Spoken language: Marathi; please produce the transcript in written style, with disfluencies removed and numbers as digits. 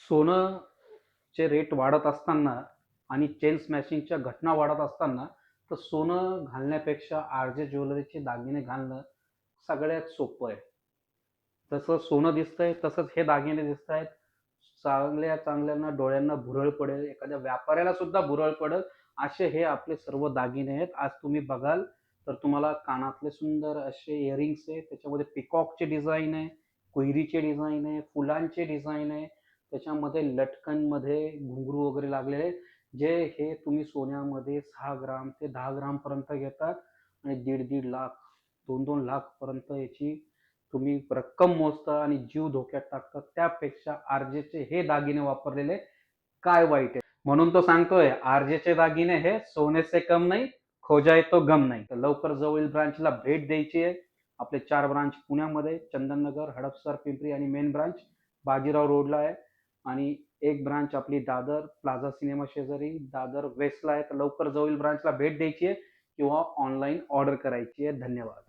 सोनंचे रेट वाढत असताना आणि चेन स्मॅशिंगच्या घटना वाढत असताना तर सोनं घालण्यापेक्षा आरजे ज्वेलरीचे दागिने घालणं सगळ्यात सोपं आहे. जसं सोनं दिसतंय तसंच हे दागिने दिसत आहेत. चांगल्या चांगल्यांना डोळ्यांना भुरळ पडेल, एखाद्या व्यापाऱ्याला सुद्धा भुरळ पडेल, असे हे आपले सर्व दागिने आहेत. आज तुम्ही बघाल तर तुम्हाला कानातले सुंदर असे इयरिंग्स आहे, त्याच्यामध्ये पिकॉकचे डिझाईन आहे, कोयरीचे डिझाईन आहे, फुलांचे डिझाईन आहे, त्याच्यामध्ये लटकनमध्ये घुंगरू वगैरे लागलेले आहेत. जे हे तुम्ही सोन्यामध्ये 6 ग्राम ते 10 ग्राम पर्यंत घेतात आणि 1.5 लाख 2-2 लाख पर्यंत याची तुम्ही रक्कम मोजता आणि जीव धोक्यात टाकता. त्यापेक्षा आरजेचे हे दागिने वापरलेले काय वाईट आहे. म्हणून तो सांगतोय आरजेचे दागिने हे सोने से कम नाही, खो जाए तो गम नाही. तर लवकर जवळील ब्रांचला भेट द्यायची आहे. आपले 4 ब्रांच पुण्यामध्ये, चंदननगर, हडपसर, पिंपरी आणि मेन ब्रांच बाजीराव रोडला आहे आणि एक ब्रांच आपली दादर प्लाझा सिनेमा शेजारी दादर वेस्टला आहे. तर लवकर जवळील ब्रांचला भेट द्यायची आहे किंवा ऑनलाईन ऑर्डर करायची आहे. धन्यवाद.